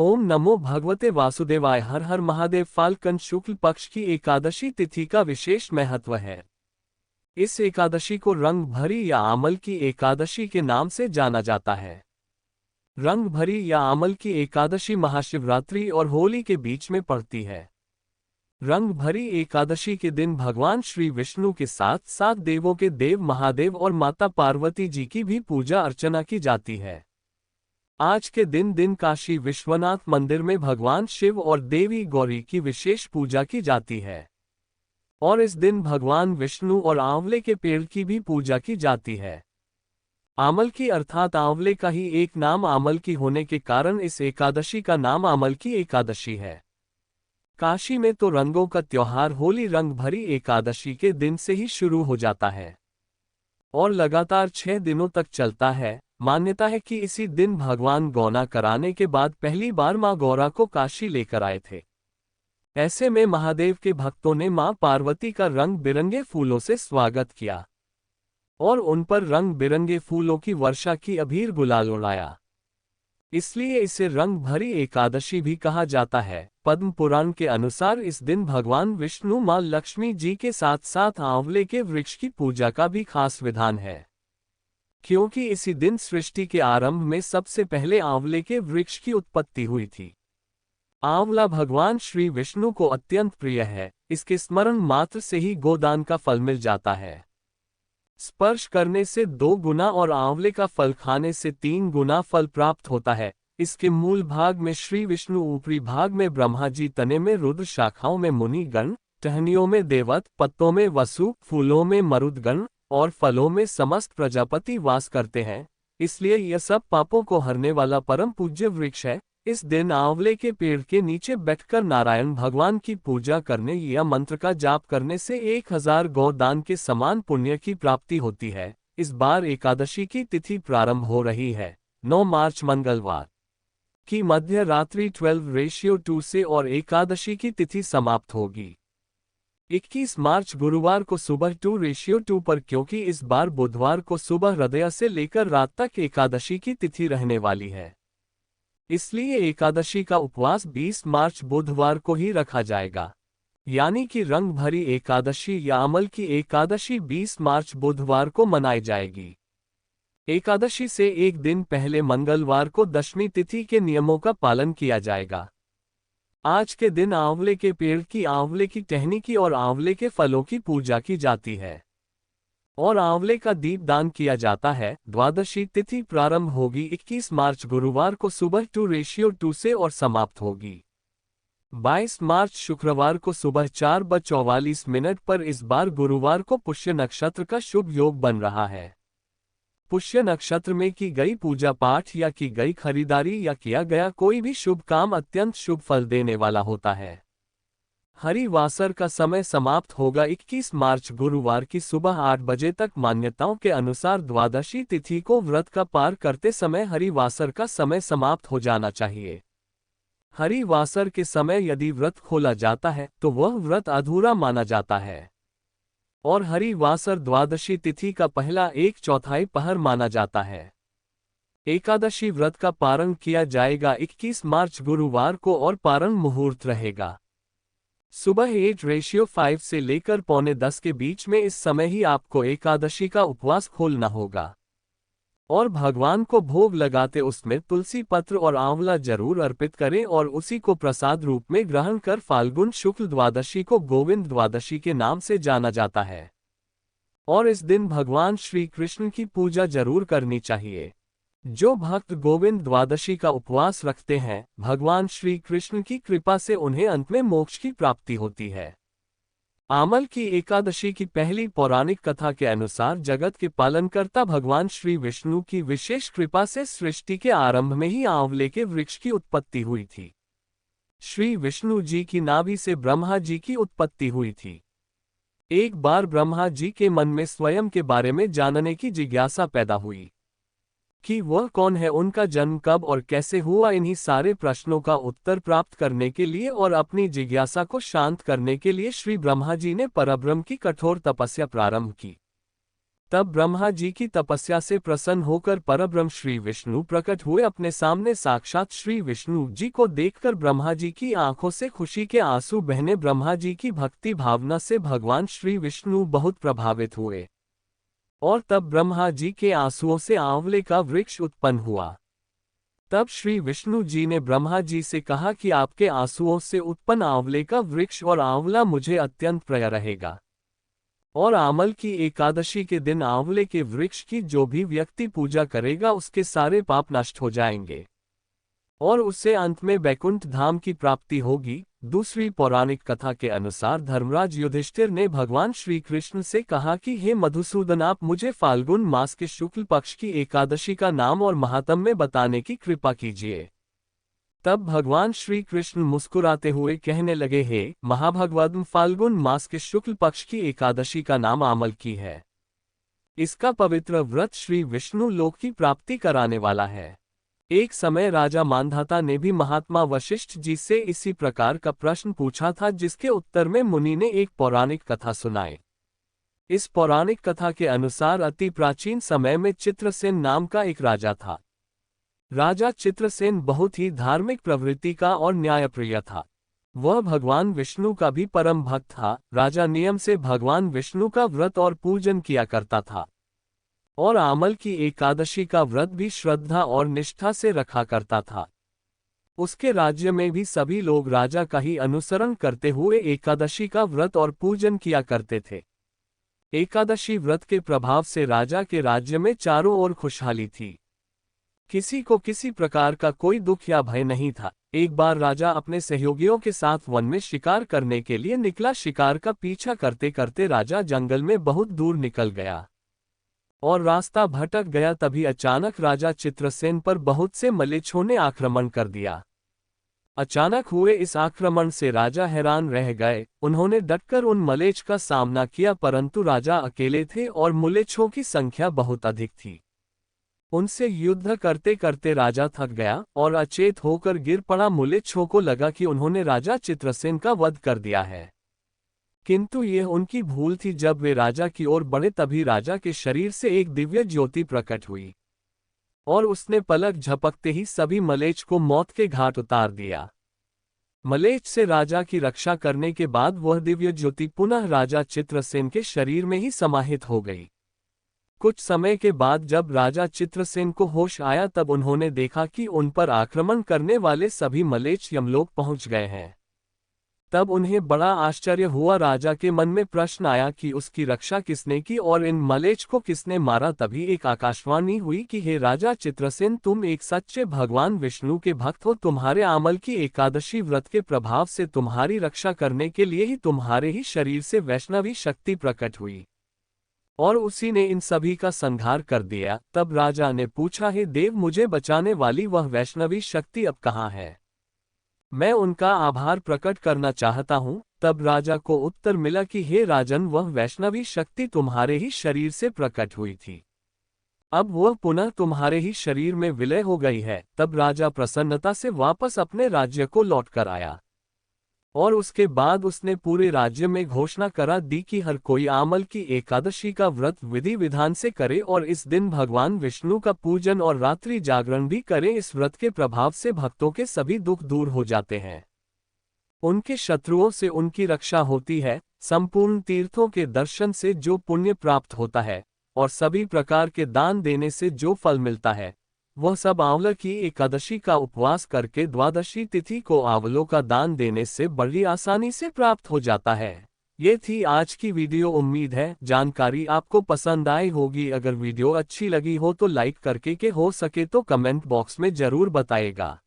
ओम नमो भगवते वासुदेवाय। हर हर महादेव। फाल्गुन शुक्ल पक्ष की एकादशी तिथि का विशेष महत्व है। इस एकादशी को रंग भरी या आमल की एकादशी के नाम से जाना जाता है। रंग भरी या आमल की एकादशी महाशिवरात्रि और होली के बीच में पड़ती है। रंग भरी एकादशी के दिन भगवान श्री विष्णु के साथ सात देवों के देव महादेव और माता पार्वती जी की भी पूजा अर्चना की जाती है। आज के दिन काशी विश्वनाथ मंदिर में भगवान शिव और देवी गौरी की विशेष पूजा की जाती है। और इस दिन भगवान विष्णु और आंवले के पेड़ की भी पूजा की जाती है। आमल की अर्थात आंवले का ही एक नाम आमल की होने के कारण इस एकादशी का नाम आमल की एकादशी है। काशी में तो रंगों का त्योहार होली रंग भरी एकादशी के दिन से ही शुरू हो जाता है और लगातार 6 दिनों तक चलता है। मान्यता है कि इसी दिन भगवान गौना कराने के बाद पहली बार मां गौरा को काशी लेकर आए थे। ऐसे में महादेव के भक्तों ने मां पार्वती का रंग बिरंगे फूलों से स्वागत किया और उन पर रंग बिरंगे फूलों की वर्षा की अबीर गुलाल उड़ाया। इसलिए इसे रंग भरी एकादशी भी कहा जाता है। पद्म पुराण के अनुसार इस दिन भगवान विष्णु मां लक्ष्मी जी के साथ साथ आंवले के वृक्ष की पूजा का भी खास विधान है, क्योंकि इसी दिन सृष्टि के आरंभ में सबसे पहले आंवले के वृक्ष की उत्पत्ति हुई थी। आंवला भगवान श्री विष्णु को अत्यंत प्रिय है। इसके स्मरण मात्र से ही गोदान का फल मिल जाता है। स्पर्श करने से 2 गुना और आंवले का फल खाने से 3 गुना फल प्राप्त होता है। इसके मूल भाग में श्री विष्णु, ऊपरी भाग में ब्रह्मा जी, तने में रुद्र, शाखाओं में मुनि गण, टहनियों में देवत, पत्तों में वसु, फूलों में मरुदगण और फलों में समस्त प्रजापति वास करते हैं। इसलिए यह सब पापों को हरने वाला परम पूज्य वृक्ष है। इस दिन आंवले के पेड़ के नीचे बैठकर नारायण भगवान की पूजा करने या मंत्र का जाप करने से 1000 गौदान के समान पुण्य की प्राप्ति होती है। इस बार एकादशी की तिथि प्रारंभ हो रही है 9 मार्च मंगलवार की मध्य रात्रि 12:2 से और एकादशी की तिथि समाप्त होगी 21 मार्च गुरुवार को सुबह 2:2 पर, क्योंकि इस बार बुधवार को सुबह हृदय से लेकर रात तक एकादशी की तिथि रहने वाली है। इसलिए एकादशी का उपवास 20 मार्च बुधवार को ही रखा जाएगा, यानी कि रंग भरी एकादशी या अमल की एकादशी 20 मार्च बुधवार को मनाई जाएगी। एकादशी से एक दिन पहले मंगलवार को दशमी तिथि के नियमों का पालन किया जाएगा। आज के दिन आंवले के पेड़ की, आंवले की टहनी की और आंवले के फलों की पूजा की जाती है और आंवले का दीप दान किया जाता है। द्वादशी तिथि प्रारंभ होगी 21 मार्च गुरुवार को सुबह 2:2 से और समाप्त होगी 22 मार्च शुक्रवार को सुबह 4:44 पर। इस बार गुरुवार को पुष्य नक्षत्र का शुभ योग बन रहा है। पुष्य नक्षत्र में की गई पूजा पाठ या की गई खरीदारी या किया गया कोई भी शुभ काम अत्यंत शुभ फल देने वाला होता है। हरिवासर का समय समाप्त होगा 21 मार्च गुरुवार की सुबह 8 बजे तक। मान्यताओं के अनुसार द्वादशी तिथि को व्रत का पार करते समय हरिवासर का समय समाप्त हो जाना चाहिए। हरिवासर के समय यदि व्रत खोला जाता है तो वह व्रत अधूरा माना जाता है और हरिवासर द्वादशी तिथि का पहला 1/4 पहर माना जाता है। एकादशी व्रत का पारण किया जाएगा 21 मार्च गुरुवार को और पारण मुहूर्त रहेगा सुबह 8:5 से लेकर 9:45 के बीच में। इस समय ही आपको एकादशी का उपवास खोलना होगा और भगवान को भोग लगाते उसमें तुलसी पत्र और आंवला जरूर अर्पित करें और उसी को प्रसाद रूप में ग्रहण कर। फाल्गुन शुक्ल द्वादशी को गोविंद द्वादशी के नाम से जाना जाता है और इस दिन भगवान श्री कृष्ण की पूजा जरूर करनी चाहिए। जो भक्त गोविंद द्वादशी का उपवास रखते हैं, भगवान श्री कृष्ण की कृपा से उन्हें अंत में मोक्ष की प्राप्ति होती है। आमल की एकादशी की पहली पौराणिक कथा के अनुसार जगत के पालनकर्ता भगवान श्री विष्णु की विशेष कृपा से सृष्टि के आरंभ में ही आंवले के वृक्ष की उत्पत्ति हुई थी। श्री विष्णु जी की नाभि से ब्रह्मा जी की उत्पत्ति हुई थी। एक बार ब्रह्मा जी के मन में स्वयं के बारे में जानने की जिज्ञासा पैदा हुई कि वह कौन है, उनका जन्म कब और कैसे हुआ। इन्हीं सारे प्रश्नों का उत्तर प्राप्त करने के लिए और अपनी जिज्ञासा को शांत करने के लिए श्री ब्रह्मा जी ने परब्रह्म की कठोर तपस्या प्रारंभ की। तब ब्रह्मा जी की तपस्या से प्रसन्न होकर परब्रह्म श्री विष्णु प्रकट हुए। अपने सामने साक्षात श्री विष्णु जी को देखकर ब्रह्मा जी की आंखों से खुशी के आंसू बहने। ब्रह्मा जी की भक्ति भावना से भगवान श्री विष्णु बहुत प्रभावित हुए और तब ब्रह्मा जी के आंसुओं से आंवले का वृक्ष उत्पन्न हुआ। तब श्री विष्णु जी ने ब्रह्मा जी से कहा कि आपके आंसुओं से उत्पन्न आंवले का वृक्ष और आंवला मुझे अत्यंत प्रिय रहेगा, और आमल की एकादशी के दिन आंवले के वृक्ष की जो भी व्यक्ति पूजा करेगा उसके सारे पाप नष्ट हो जाएंगे और उससे अंत में बैकुंठ धाम की प्राप्ति होगी। दूसरी पौराणिक कथा के अनुसार धर्मराज युधिष्ठिर ने भगवान श्री कृष्ण से कहा कि हे मधुसूदन, आप मुझे फाल्गुन मास के शुक्ल पक्ष की एकादशी का नाम और महात्म्य बताने की कृपा कीजिए। तब भगवान श्री कृष्ण मुस्कुराते हुए कहने लगे, हे महाभगवद्म, फाल्गुन मास के शुक्ल पक्ष की एकादशी का नाम आमल की है। इसका पवित्र व्रत श्री विष्णु लोक की प्राप्ति कराने वाला है। एक समय राजा मांधाता ने भी महात्मा वशिष्ठ जी से इसी प्रकार का प्रश्न पूछा था, जिसके उत्तर में मुनि ने एक पौराणिक कथा सुनाई। इस पौराणिक कथा के अनुसार अति प्राचीन समय में चित्रसेन नाम का एक राजा था। राजा चित्रसेन बहुत ही धार्मिक प्रवृत्ति का और न्यायप्रिय था। वह भगवान विष्णु का भी परम भक्त था। राजा नियम से भगवान विष्णु का व्रत और पूजन किया करता था और आमल की एकादशी का व्रत भी श्रद्धा और निष्ठा से रखा करता था। उसके राज्य में भी सभी लोग राजा का ही अनुसरण करते हुए एकादशी का व्रत और पूजन किया करते थे। एकादशी व्रत के प्रभाव से राजा के राज्य में चारों ओर खुशहाली थी। किसी को किसी प्रकार का कोई दुख या भय नहीं था। एक बार राजा अपने सहयोगियों के साथ वन में शिकार करने के लिए निकला। शिकार का पीछा करते करते राजा जंगल में बहुत दूर निकल गया और रास्ता भटक गया। तभी अचानक राजा चित्रसेन पर बहुत से मलेच्छों ने आक्रमण कर दिया। अचानक हुए इस आक्रमण से राजा हैरान रह गए। उन्होंने डटकर उन मलेच्छ का सामना किया, परंतु राजा अकेले थे और मलेच्छों की संख्या बहुत अधिक थी। उनसे युद्ध करते करते राजा थक गया और अचेत होकर गिर पड़ा। मलेच्छों को लगा कि उन्होंने राजा चित्रसेन का वध कर दिया है, किंतु यह उनकी भूल थी। जब वे राजा की ओर बढ़े तभी राजा के शरीर से एक दिव्य ज्योति प्रकट हुई और उसने पलक झपकते ही सभी मलेच्छ को मौत के घाट उतार दिया। मलेच्छ से राजा की रक्षा करने के बाद वह दिव्य ज्योति पुनः राजा चित्रसेन के शरीर में ही समाहित हो गई। कुछ समय के बाद जब राजा चित्रसेन को होश आया तब उन्होंने देखा कि उन पर आक्रमण करने वाले सभी मलेच्छ यमलोक पहुंच गए हैं। तब उन्हें बड़ा आश्चर्य हुआ। राजा के मन में प्रश्न आया कि उसकी रक्षा किसने की और इन मलेच्छ को किसने मारा। तभी एक आकाशवाणी हुई कि हे राजा चित्रसेन, तुम एक सच्चे भगवान विष्णु के भक्त हो। तुम्हारे आमल की एकादशी व्रत के प्रभाव से तुम्हारी रक्षा करने के लिए ही तुम्हारे ही शरीर से वैष्णवी शक्ति प्रकट हुई और उसी ने इन सभी का संहार कर दिया। तब राजा ने पूछा, हे देव, मुझे बचाने वाली वह वैष्णवी शक्ति अब कहाँ है? मैं उनका आभार प्रकट करना चाहता हूँ। तब राजा को उत्तर मिला कि हे राजन, वह वैष्णवी शक्ति तुम्हारे ही शरीर से प्रकट हुई थी, अब वह पुनः तुम्हारे ही शरीर में विलय हो गई है। तब राजा प्रसन्नता से वापस अपने राज्य को लौट कर आया और उसके बाद उसने पूरे राज्य में घोषणा करा दी कि हर कोई आमल की एकादशी का व्रत विधि विधान से करे और इस दिन भगवान विष्णु का पूजन और रात्रि जागरण भी करे। इस व्रत के प्रभाव से भक्तों के सभी दुख दूर हो जाते हैं, उनके शत्रुओं से उनकी रक्षा होती है, संपूर्ण तीर्थों के दर्शन से जो पुण्य प्राप्त होता है और सभी प्रकार के दान देने से जो फल मिलता है, वह सब आंवला की एकादशी का उपवास करके द्वादशी तिथि को आंवलों का दान देने से बड़ी आसानी से प्राप्त हो जाता है। ये थी आज की वीडियो। उम्मीद है जानकारी आपको पसंद आई होगी। अगर वीडियो अच्छी लगी हो तो लाइक करके हो सके तो कमेंट बॉक्स में जरूर बताइएगा।